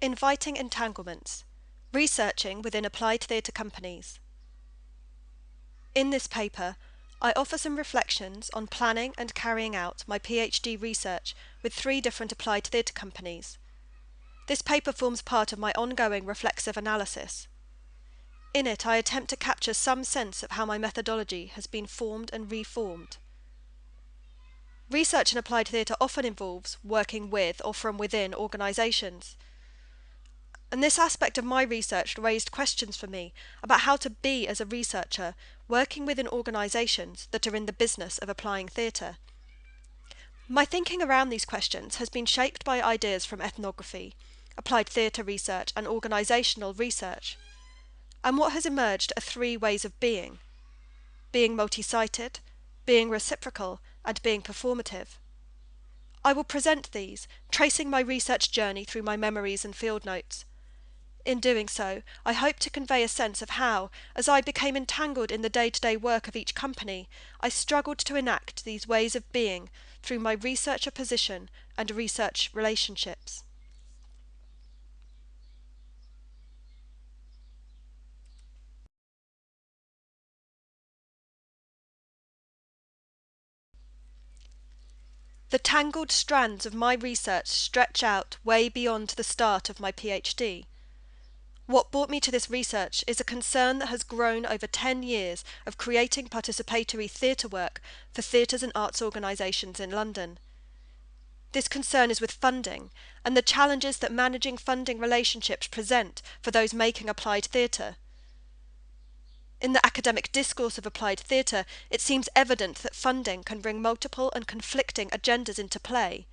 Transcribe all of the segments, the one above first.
Inviting Entanglements, Researching within Applied Theatre Companies. In this paper, I offer some reflections on planning and carrying out my PhD research with 3 different applied theatre companies. This paper forms part of my ongoing reflexive analysis. In it, I attempt to capture some sense of how my methodology has been formed and reformed. Research in applied theatre often involves working with or from within organisations. And this aspect of my research raised questions for me about how to be as a researcher working within organisations that are in the business of applying theatre. My thinking around these questions has been shaped by ideas from ethnography, applied theatre research and organisational research. And what has emerged are 3 ways of being multi-sited, being reciprocal, and being performative. I will present these, tracing my research journey through my memories and field notes. In doing so, I hope to convey a sense of how, as I became entangled in the day-to-day work of each company, I struggled to enact these ways of being through my researcher position and research relationships. The tangled strands of my research stretch out way beyond the start of my PhD. What brought me to this research is a concern that has grown over 10 years of creating participatory theatre work for theatres and arts organisations in London. This concern is with funding and the challenges that managing funding relationships present for those making applied theatre. In the academic discourse of applied theatre, it seems evident that funding can bring multiple and conflicting agendas into play,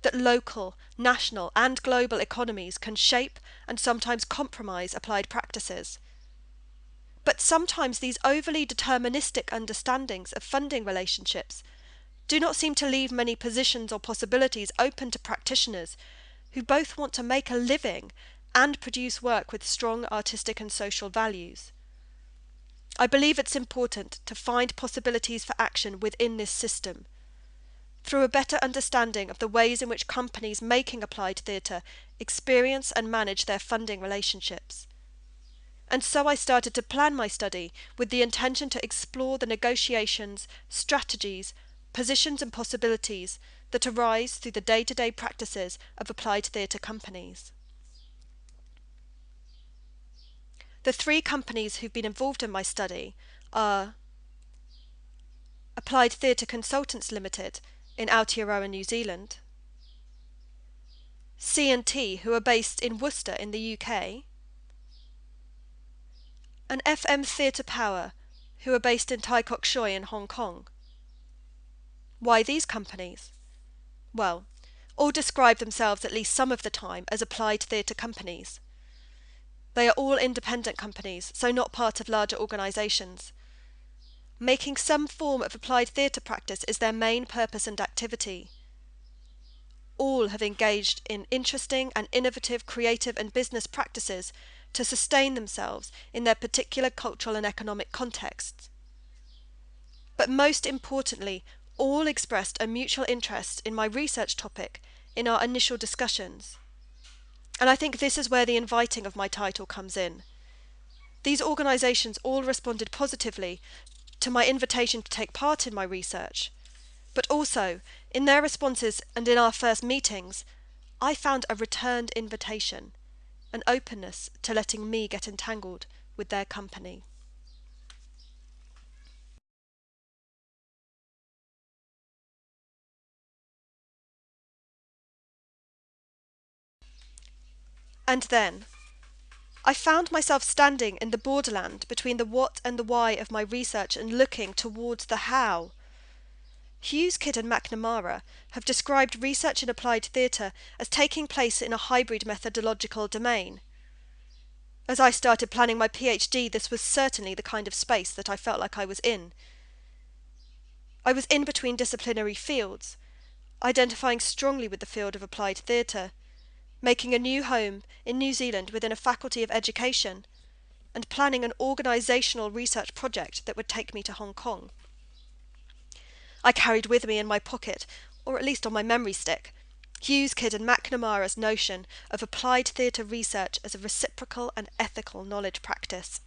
that local, national and global economies can shape and sometimes compromise applied practices. But sometimes these overly deterministic understandings of funding relationships do not seem to leave many positions or possibilities open to practitioners who both want to make a living and produce work with strong artistic and social values. I believe it's important to find possibilities for action within this system, through a better understanding of the ways in which companies making applied theatre experience and manage their funding relationships. And so I started to plan my study with the intention to explore the negotiations, strategies, positions and possibilities that arise through the day-to-day practices of applied theatre companies. The 3 companies who've been involved in my study are Applied Theatre Consultants Limited in Aotearoa, New Zealand, C&T, who are based in Worcester in the UK, and FM Theatre Power, who are based in Tai Kok Shoi in Hong Kong. Why these companies? Well, all describe themselves at least some of the time as applied theatre companies. They are all independent companies, so not part of larger organisations. Making some form of applied theatre practice is their main purpose and activity. All have engaged in interesting and innovative creative and business practices to sustain themselves in their particular cultural and economic contexts. But most importantly, all expressed a mutual interest in my research topic in our initial discussions. And I think this is where the inviting of my title comes in. These organisations all responded positively to my invitation to take part in my research, but also, in their responses and in our first meetings, I found a returned invitation, an openness to letting me get entangled with their company. And then, I found myself standing in the borderland between the what and the why of my research and looking towards the how. Hughes, Kidd and McNamara have described research in applied theatre as taking place in a hybrid methodological domain. As I started planning my PhD, this was certainly the kind of space that I felt like I was in. I was in between disciplinary fields, identifying strongly with the field of applied theatre, making a new home in New Zealand within a faculty of education, and planning an organisational research project that would take me to Hong Kong. I carried with me in my pocket, or at least on my memory stick, Hughes, Kidd and McNamara's notion of applied theatre research as a reciprocal and ethical knowledge practice.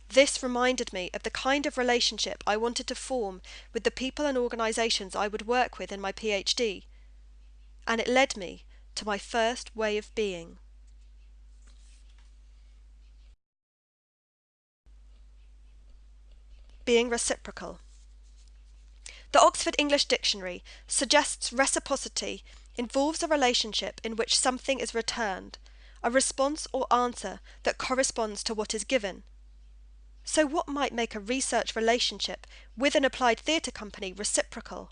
This reminded me of the kind of relationship I wanted to form with the people and organisations I would work with in my PhD, and it led me to my first way of being. Being reciprocal. The Oxford English Dictionary suggests reciprocity involves a relationship in which something is returned, a response or answer that corresponds to what is given. So what might make a research relationship with an applied theatre company reciprocal?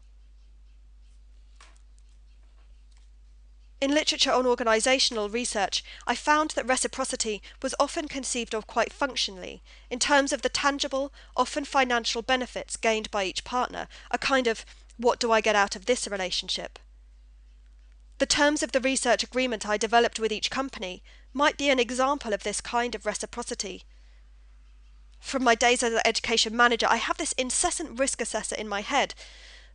In literature on organisational research, I found that reciprocity was often conceived of quite functionally, in terms of the tangible, often financial benefits gained by each partner, a kind of, what do I get out of this relationship? The terms of the research agreement I developed with each company might be an example of this kind of reciprocity. From my days as an education manager, I have this incessant risk assessor in my head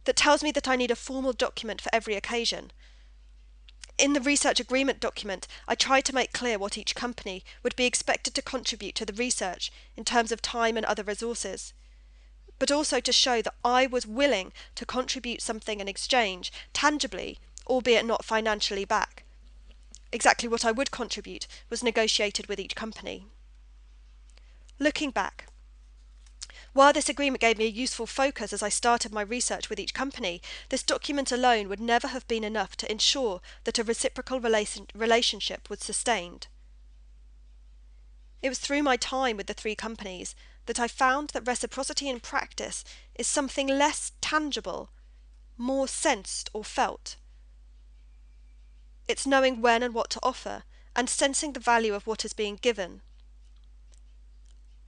that tells me that I need a formal document for every occasion. In the research agreement document, I tried to make clear what each company would be expected to contribute to the research in terms of time and other resources, but also to show that I was willing to contribute something in exchange, tangibly, albeit not financially back. Exactly what I would contribute was negotiated with each company. Looking back, while this agreement gave me a useful focus as I started my research with each company, this document alone would never have been enough to ensure that a reciprocal relationship was sustained. It was through my time with the three companies that I found that reciprocity in practice is something less tangible, more sensed or felt. It's knowing when and what to offer, and sensing the value of what is being given.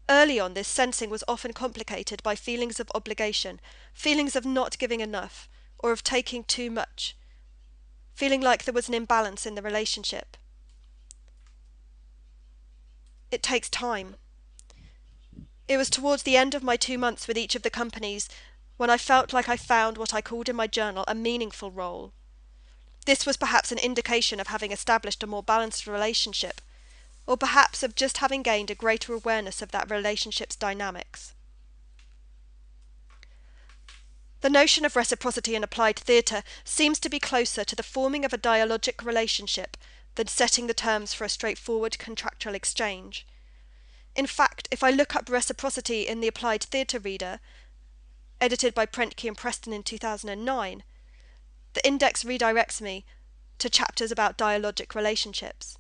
Early on, this sensing was often complicated by feelings of obligation, feelings of not giving enough, or of taking too much, feeling like there was an imbalance in the relationship. It takes time. It was towards the end of my 2 months with each of the companies when I felt like I found what I called in my journal a meaningful role. This was perhaps an indication of having established a more balanced relationship, or perhaps of just having gained a greater awareness of that relationship's dynamics. The notion of reciprocity in applied theatre seems to be closer to the forming of a dialogic relationship than setting the terms for a straightforward contractual exchange. In fact, if I look up reciprocity in the Applied Theatre Reader, edited by Prentke and Preston in 2009, the index redirects me to chapters about dialogic relationships.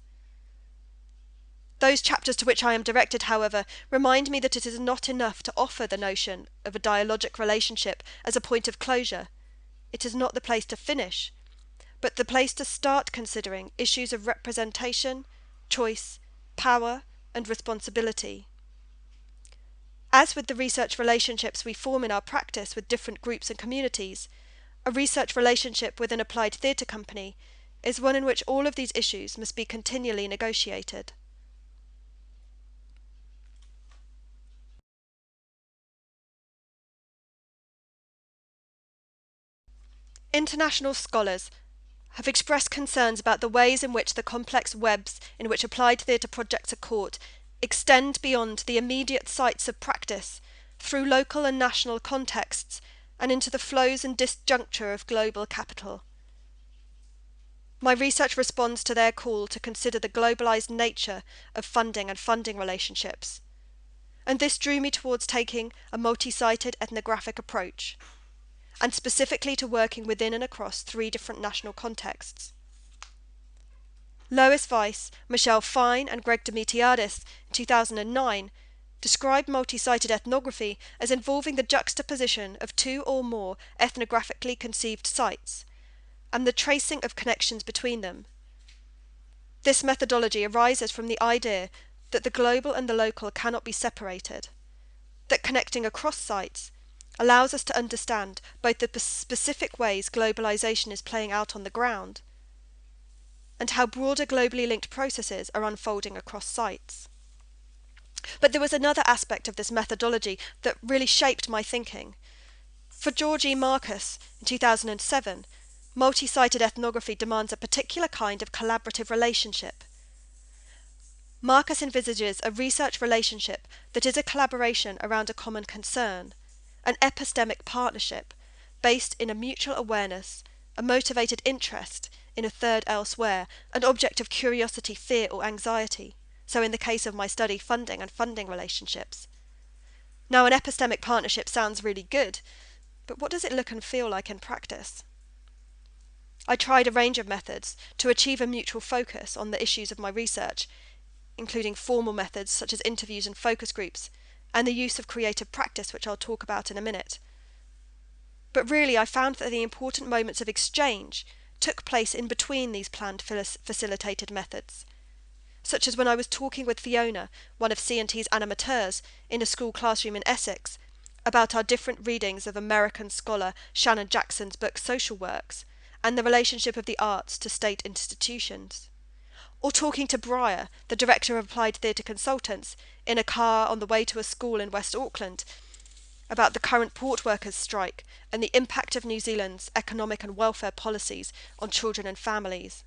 Those chapters to which I am directed, however, remind me that it is not enough to offer the notion of a dialogic relationship as a point of closure. It is not the place to finish, but the place to start considering issues of representation, choice, power, and responsibility. As with the research relationships we form in our practice with different groups and communities, a research relationship with an applied theatre company is one in which all of these issues must be continually negotiated. International scholars have expressed concerns about the ways in which the complex webs in which applied theatre projects are caught extend beyond the immediate sites of practice, through local and national contexts, and into the flows and disjuncture of global capital. My research responds to their call to consider the globalized nature of funding and funding relationships, and this drew me towards taking a multi-sited ethnographic approach, and specifically to working within and across 3 different national contexts. Lois Weiss, Michelle Fine, and Greg Demetiadis in 2009 described multi-sited ethnography as involving the juxtaposition of 2 or more ethnographically conceived sites, and the tracing of connections between them. This methodology arises from the idea that the global and the local cannot be separated, that connecting across sites allows us to understand both the specific ways globalization is playing out on the ground, and how broader globally linked processes are unfolding across sites. But there was another aspect of this methodology that really shaped my thinking. For George E. Marcus, in 2007, Multi-sited ethnography demands a particular kind of collaborative relationship. Marcus envisages a research relationship that is a collaboration around a common concern, an epistemic partnership based in a mutual awareness, a motivated interest in a third elsewhere, an object of curiosity, fear, or anxiety. So in the case of my study, funding and funding relationships. Now, an epistemic partnership sounds really good, but what does it look and feel like in practice? I tried a range of methods to achieve a mutual focus on the issues of my research, including formal methods such as interviews and focus groups, and the use of creative practice, which I'll talk about in a minute. But really, I found that the important moments of exchange took place in between these planned facilitated methods, such as when I was talking with Fiona, one of C&T's animateurs, in a school classroom in Essex, about our different readings of American scholar Shannon Jackson's book Social Works, and the relationship of the arts to state institutions. Or talking to Briar, the director of Applied Theatre Consultants, in a car on the way to a school in West Auckland, about the current port workers' strike and the impact of New Zealand's economic and welfare policies on children and families.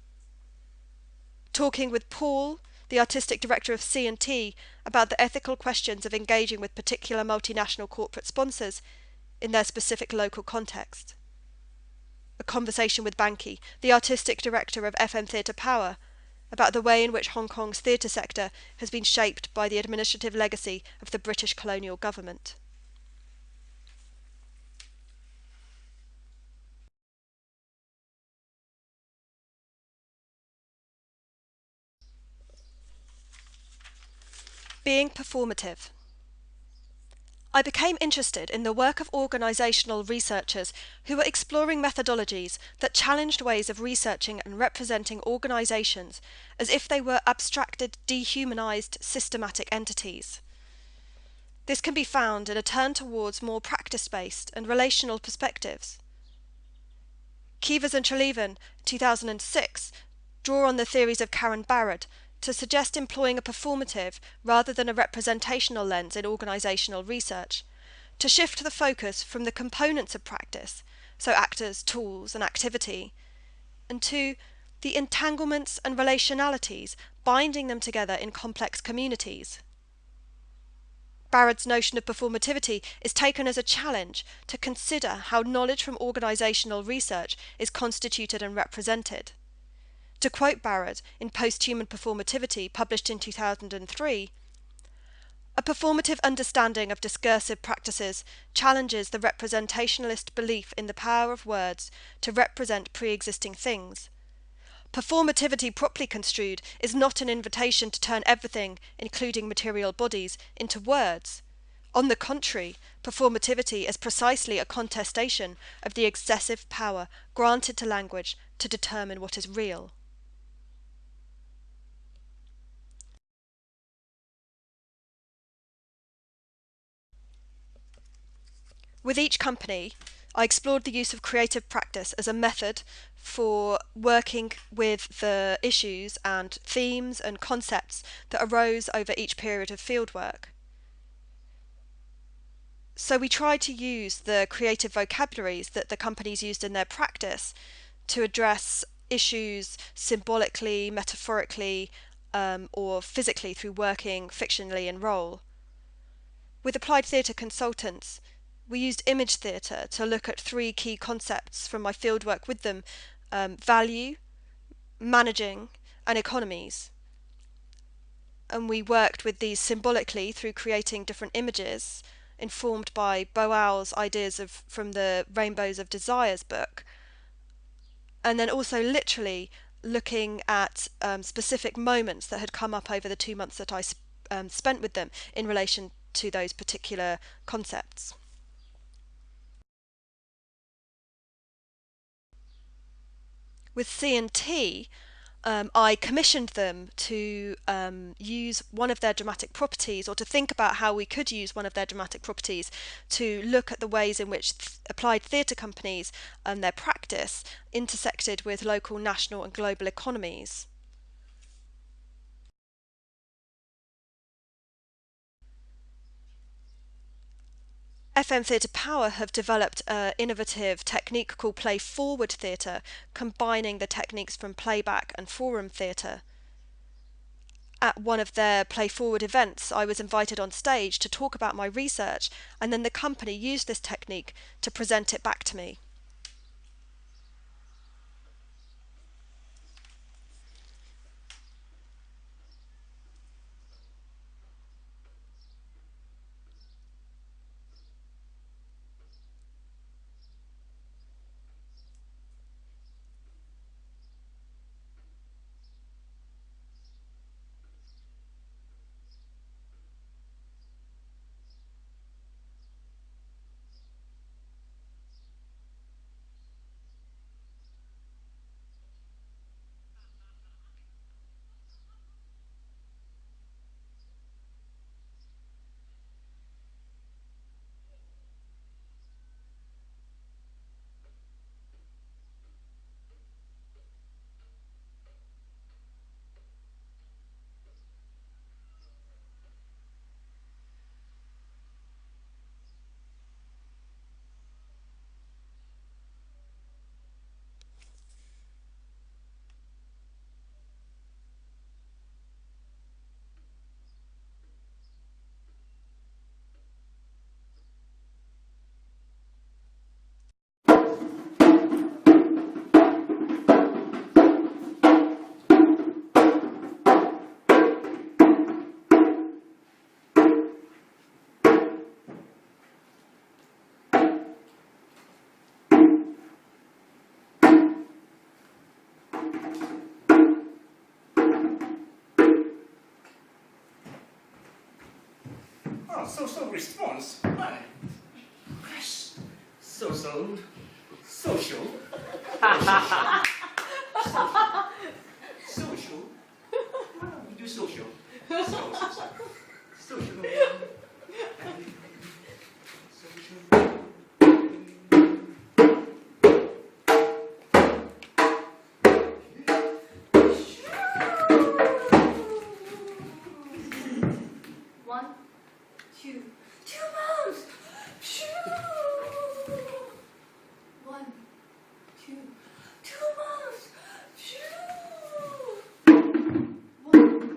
Talking with Paul, the artistic director of C&T, about the ethical questions of engaging with particular multinational corporate sponsors in their specific local context. A conversation with Banky, the artistic director of FM Theatre Power, about the way in which Hong Kong's theatre sector has been shaped by the administrative legacy of the British colonial government. Being performative. I became interested in the work of organisational researchers who were exploring methodologies that challenged ways of researching and representing organisations as if they were abstracted, dehumanised, systematic entities. This can be found in a turn towards more practice-based and relational perspectives. Kivers and Treleaven, 2006, draw on the theories of Karen Barrett to suggest employing a performative rather than a representational lens in organisational research, to shift the focus from the components of practice, so actors, tools, and activity, and to the entanglements and relationalities binding them together in complex communities. Barrett's notion of performativity is taken as a challenge to consider how knowledge from organisational research is constituted and represented. To quote Barrett in Post-Human Performativity, published in 2003, a performative understanding of discursive practices challenges the representationalist belief in the power of words to represent pre-existing things. Performativity properly construed is not an invitation to turn everything, including material bodies, into words. On the contrary, performativity is precisely a contestation of the excessive power granted to language to determine what is real. With each company, I explored the use of creative practice as a method for working with the issues and themes and concepts that arose over each period of fieldwork. So we tried to use the creative vocabularies that the companies used in their practice to address issues symbolically, metaphorically, or physically through working fictionally in role. With Applied Theatre Consultants, we used image theatre to look at three key concepts from my fieldwork with them: value, managing, and economies. And we worked with these symbolically through creating different images, informed by Boal's ideas from the Rainbows of Desires book, and then also literally looking at specific moments that had come up over the 2 months that I spent with them in relation to those particular concepts. With C&T, I commissioned them to use one of their dramatic properties, or to think about how we could use one of their dramatic properties to look at the ways in which applied theatre companies and their practice intersected with local, national and global economies. FM Theatre Power have developed an innovative technique called Play Forward Theatre, combining the techniques from playback and forum theatre. At one of their Play Forward events, I was invited on stage to talk about my research, and then the company used this technique to present it back to me. So response. Right. Yes. Social. Social. Social. We do social. Social. 2 mouse. Shoo. 1, 2, 2 mouse. Shoo. 1, 2.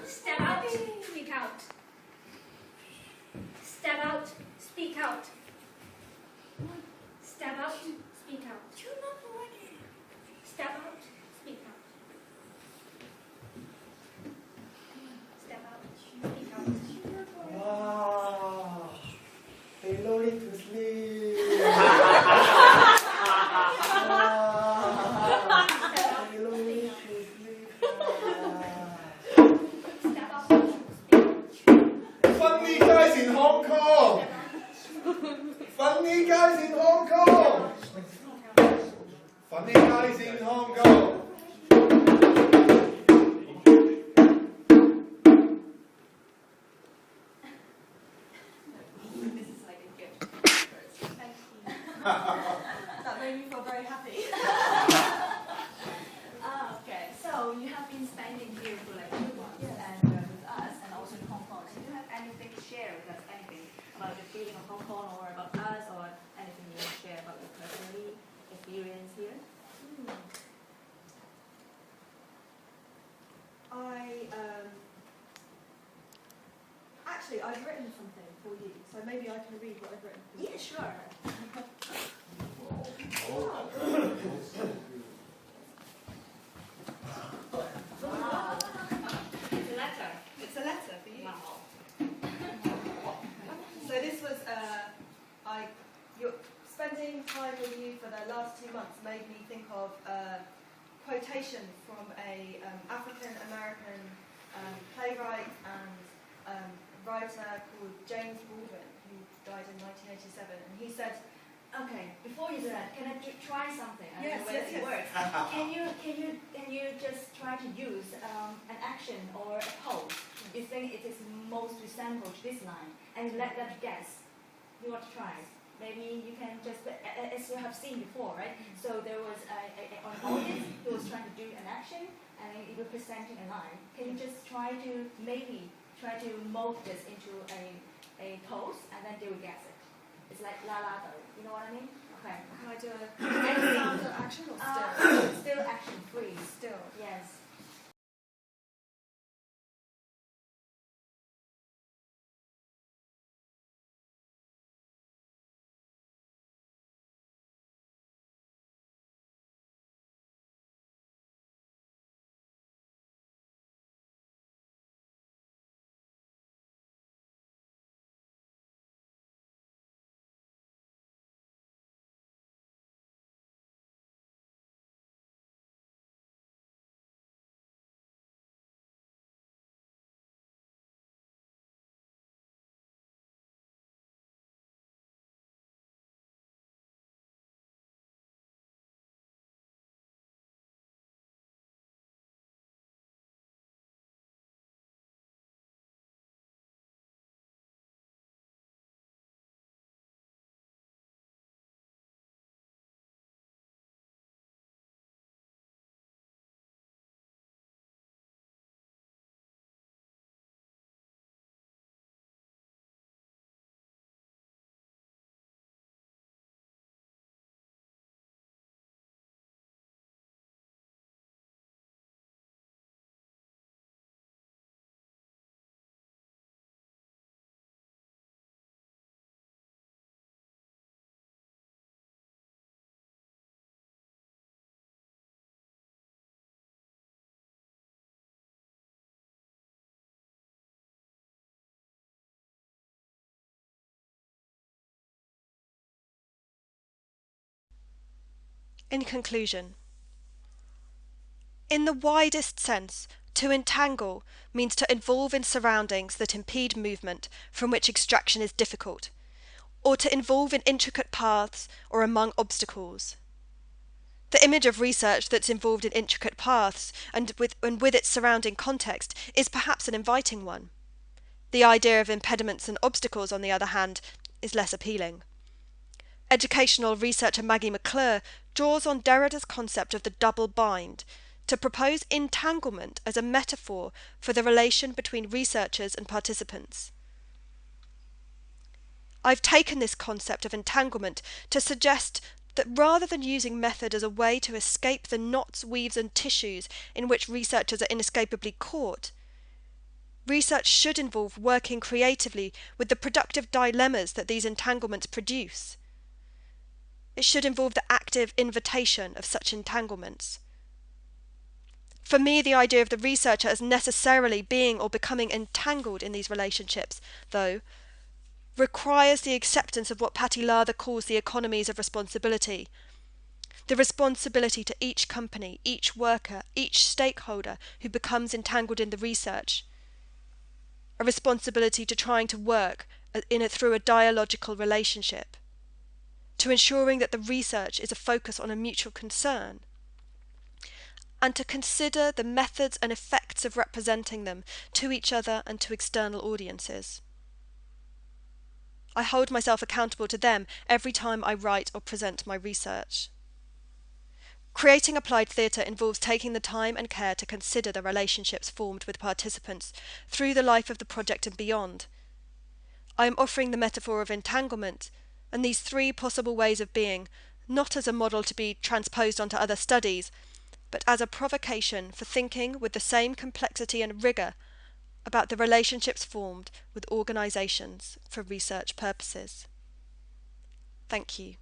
Step out, speak out. Step out, speak out. Step out, speak out. Step out, speak out. Step out, speak out. Wow. Hello, little sleep. Hello, little sleep. Step out, speak out. Funny guys in Hong Kong. Funny guys in Hong Kong. Funny guys in Hong Kong. This is like a gift. Thank you. That made me feel very happy. Okay, so you have been spending here for like 2 months and with us and also in Hong Kong. So do you have anything to share with us? Anything about the feeling of Hong Kong or about us or anything you want to share about your personal experience here? Actually, I've written something for you, so maybe I can read what I've written for you. Yeah, sure. Wow. It's a letter. It's a letter for you. Wow. So this was, spending time with you for the last 2 months made me think of a quotation from a African-American playwright and writer called James Baldwin, who died in 1987, and he said, Okay, before you do that, can I try something? I Yes, don't know whether yes, it yes. works. Can you just try to use an action or a pose you think it is most resembled to this line, and let them guess You want to try? Maybe you can just, as you have seen before, right? So there was an audience who was trying to do an action, and then you were presenting a line. Can you just try to mold this into a pose, and then they will guess it? It's like la la do. You know what I mean? Okay. Can I do a sound or action or still? Still action free. Still. Yes. In conclusion, in the widest sense, to entangle means to involve in surroundings that impede movement from which extraction is difficult, or to involve in intricate paths or among obstacles. The image of research that's involved in intricate paths and with its surrounding context is perhaps an inviting one. The idea of impediments and obstacles, on the other hand, is less appealing. Educational researcher Maggie McClure draws on Derrida's concept of the double bind to propose entanglement as a metaphor for the relation between researchers and participants. I've taken this concept of entanglement to suggest that rather than using method as a way to escape the knots, weaves and tissues in which researchers are inescapably caught, research should involve working creatively with the productive dilemmas that these entanglements produce. It should involve the active invitation of such entanglements. For me, the idea of the researcher as necessarily being or becoming entangled in these relationships, though, requires the acceptance of what Patty Lather calls the economies of responsibility. The responsibility to each company, each worker, each stakeholder who becomes entangled in the research. A responsibility to trying to work in it through a dialogical relationship. To ensuring that the research is a focus on a mutual concern, and to consider the methods and effects of representing them to each other and to external audiences. I hold myself accountable to them every time I write or present my research. Creating applied theatre involves taking the time and care to consider the relationships formed with participants through the life of the project and beyond. I am offering the metaphor of entanglement and these three possible ways of being, not as a model to be transposed onto other studies, but as a provocation for thinking with the same complexity and rigour about the relationships formed with organisations for research purposes. Thank you.